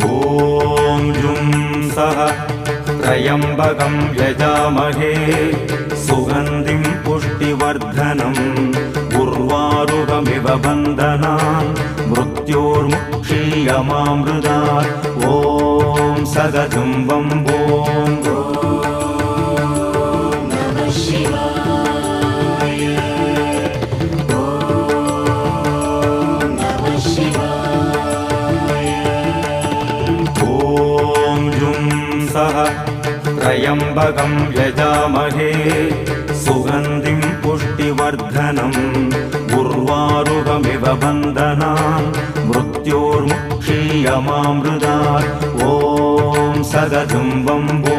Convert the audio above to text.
ॐ जुं सः त्र्यम्बकं यजामहे सुगन्धिं पुष्टिवर्धनम् उर्वारुकमिव बन्धनान् मृत्योर्मुक्षीयमामृतात् ॐ सदजुं वम्बो त्र्यम्बकं यजामहे सुगन्धिं पुष्टिवर्धनम् उर्वारुकमिव बन्धनान् मृत्योर्मुक्षीयमामृतात् ॐ सदजुं वम्बो